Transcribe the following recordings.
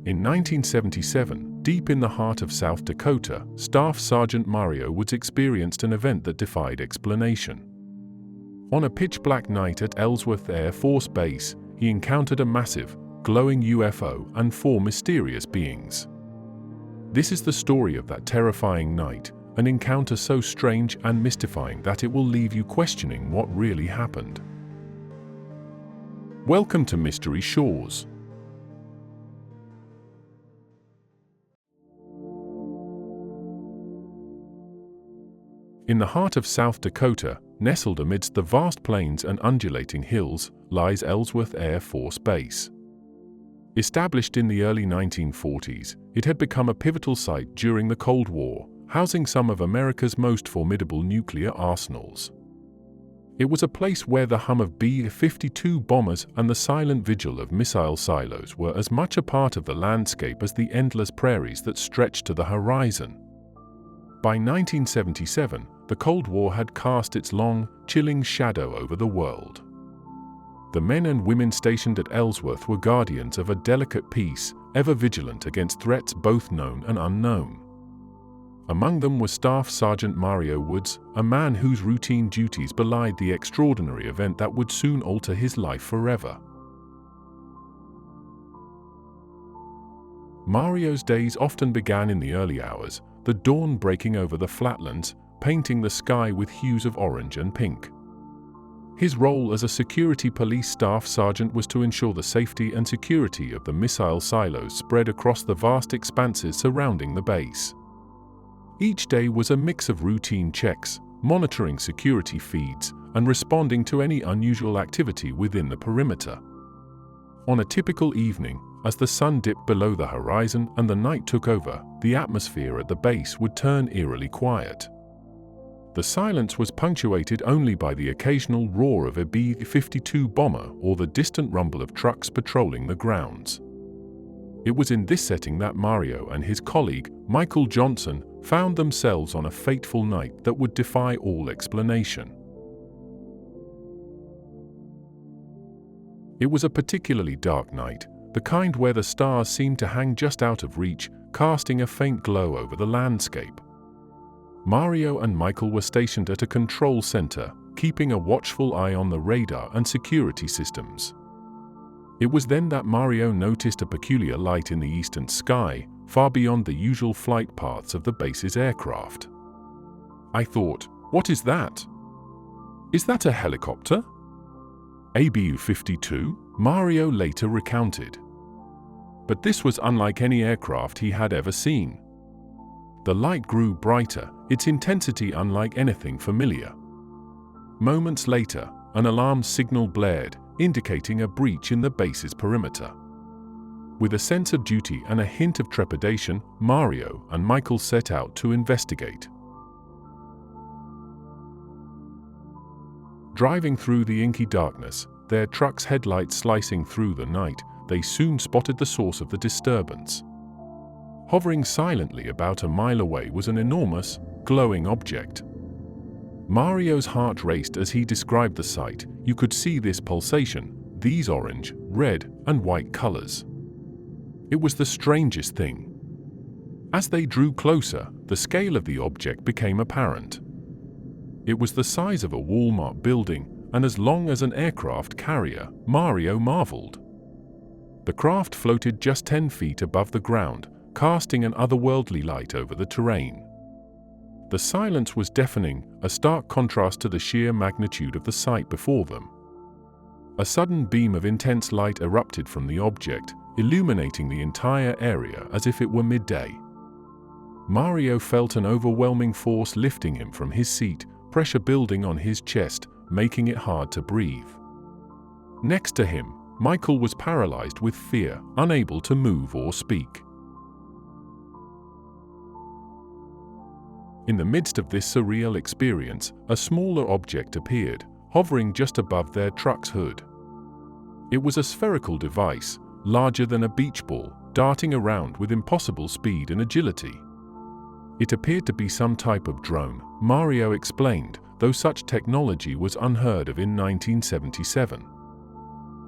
In 1977, deep in the heart of South Dakota, Staff Sergeant Mario Woods experienced an event that defied explanation. On a pitch-black night at Ellsworth Air Force Base, he encountered a massive, glowing UFO and 4 mysterious beings. This is the story of that terrifying night, an encounter so strange and mystifying that it will leave you questioning what really happened. Welcome to Mystery Shores. In the heart of South Dakota, nestled amidst the vast plains and undulating hills, lies Ellsworth Air Force Base. Established in the early 1940s, it had become a pivotal site during the Cold War, housing some of America's most formidable nuclear arsenals. It was a place where the hum of B-52 bombers and the silent vigil of missile silos were as much a part of the landscape as the endless prairies that stretched to the horizon. By 1977, the Cold War had cast its long, chilling shadow over the world. The men and women stationed at Ellsworth were guardians of a delicate peace, ever vigilant against threats both known and unknown. Among them was Staff Sergeant Mario Woods, a man whose routine duties belied the extraordinary event that would soon alter his life forever. Mario's days often began in the early hours, the dawn breaking over the flatlands, painting the sky with hues of orange and pink. His role as a security police staff sergeant was to ensure the safety and security of the missile silos spread across the vast expanses surrounding the base. Each day was a mix of routine checks, monitoring security feeds, and responding to any unusual activity within the perimeter. On a typical evening, as the sun dipped below the horizon and the night took over, the atmosphere at the base would turn eerily quiet. The silence was punctuated only by the occasional roar of a B-52 bomber or the distant rumble of trucks patrolling the grounds. It was in this setting that Mario and his colleague, Michael Johnson, found themselves on a fateful night that would defy all explanation. It was a particularly dark night, the kind where the stars seemed to hang just out of reach, casting a faint glow over the landscape. Mario and Michael were stationed at a control center, keeping a watchful eye on the radar and security systems. It was then that Mario noticed a peculiar light in the eastern sky, far beyond the usual flight paths of the base's aircraft. "I thought, what is that? Is that a helicopter?" "A Bu-52, Mario later recounted. But this was unlike any aircraft he had ever seen. The light grew brighter, its intensity unlike anything familiar. Moments later, an alarm signal blared, indicating a breach in the base's perimeter. With a sense of duty and a hint of trepidation, Mario and Michael set out to investigate. Driving through the inky darkness, their truck's headlights slicing through the night, they soon spotted the source of the disturbance. Hovering silently about a mile away was an enormous, glowing object. Mario's heart raced as he described the sight. You could see this pulsation, these orange, red, and white colors. It was the strangest thing. As they drew closer, the scale of the object became apparent. It was the size of a Walmart building, and as long as an aircraft carrier, Mario marveled. The craft floated just 10 feet above the ground, casting an otherworldly light over the terrain. The silence was deafening, a stark contrast to the sheer magnitude of the sight before them. A sudden beam of intense light erupted from the object, illuminating the entire area as if it were midday. Mario felt an overwhelming force lifting him from his seat, pressure building on his chest, making it hard to breathe. Next to him, Michael was paralyzed with fear, unable to move or speak. In the midst of this surreal experience, a smaller object appeared, hovering just above their truck's hood. It was a spherical device, larger than a beach ball, darting around with impossible speed and agility. It appeared to be some type of drone, Mario explained, though such technology was unheard of in 1977.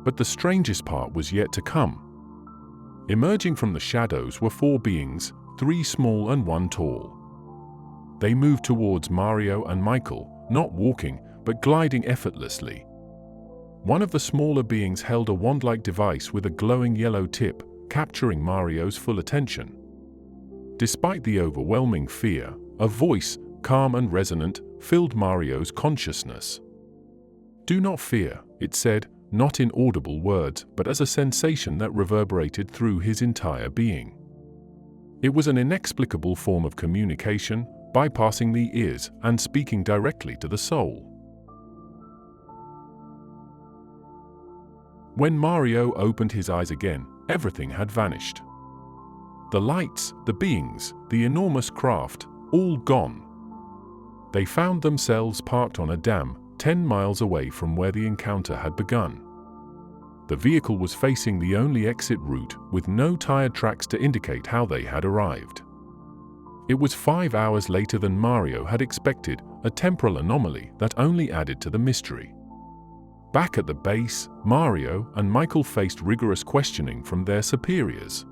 But the strangest part was yet to come. Emerging from the shadows were 4 beings, 3 small and 1 tall. They moved towards Mario and Michael, not walking, but gliding effortlessly. One of the smaller beings held a wand-like device with a glowing yellow tip, capturing Mario's full attention. Despite the overwhelming fear, a voice, calm and resonant, filled Mario's consciousness. "Do not fear," it said, not in audible words, but as a sensation that reverberated through his entire being. It was an inexplicable form of communication, bypassing the ears and speaking directly to the soul. When Mario opened his eyes again, everything had vanished. The lights, the beings, the enormous craft, all gone. They found themselves parked on a dam, 10 miles away from where the encounter had begun. The vehicle was facing the only exit route, with no tire tracks to indicate how they had arrived. It was 5 hours later than Mario had expected, a temporal anomaly that only added to the mystery. Back at the base, Mario and Michael faced rigorous questioning from their superiors.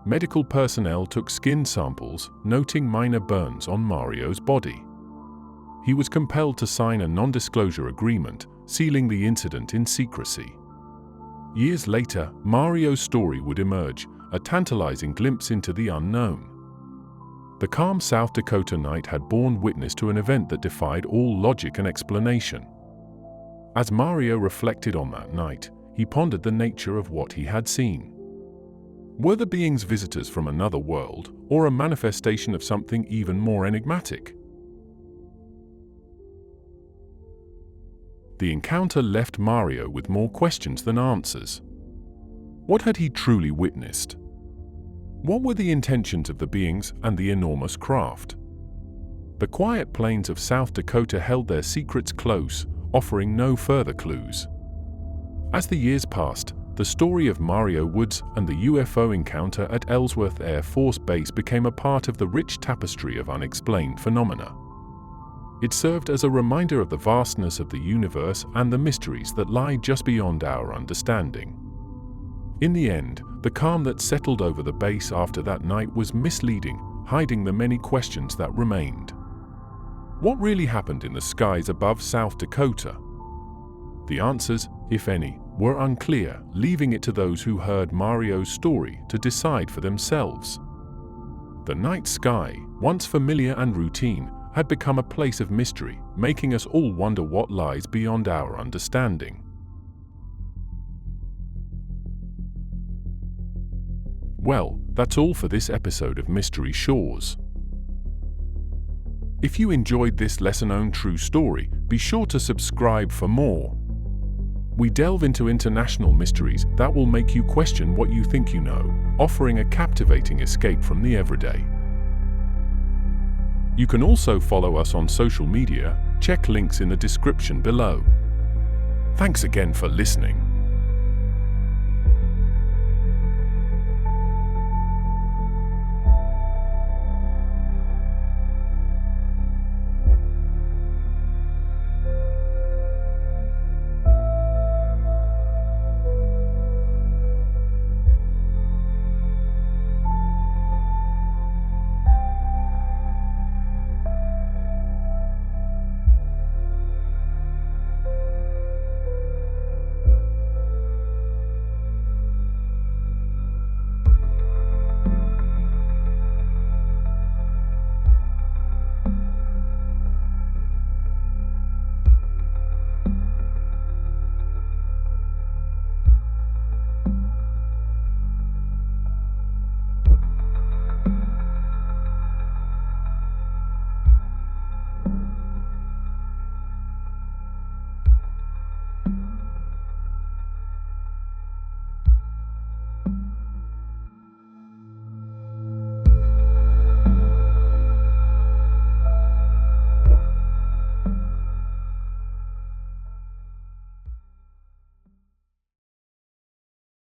Medical personnel took skin samples, noting minor burns on Mario's body. He was compelled to sign a non-disclosure agreement, sealing the incident in secrecy. Years later, Mario's story would emerge, a tantalizing glimpse into the unknown. The calm South Dakota night had borne witness to an event that defied all logic and explanation. As Mario reflected on that night, he pondered the nature of what he had seen. Were the beings visitors from another world, or a manifestation of something even more enigmatic? The encounter left Mario with more questions than answers. What had he truly witnessed? What were the intentions of the beings and the enormous craft? The quiet plains of South Dakota held their secrets close, offering no further clues. As the years passed, the story of Mario Woods and the UFO encounter at Ellsworth Air Force Base became a part of the rich tapestry of unexplained phenomena. It served as a reminder of the vastness of the universe and the mysteries that lie just beyond our understanding. In the end, the calm that settled over the base after that night was misleading, hiding the many questions that remained. What really happened in the skies above South Dakota? The answers, if any, were unclear, leaving it to those who heard Mario's story to decide for themselves. The night sky, once familiar and routine, had become a place of mystery, making us all wonder what lies beyond our understanding. Well, that's all for this episode of Mystery Shores. If you enjoyed this lesser-known true story, be sure to subscribe for more. We delve into international mysteries that will make you question what you think you know, offering a captivating escape from the everyday. You can also follow us on social media. Check links in the description below. Thanks again for listening.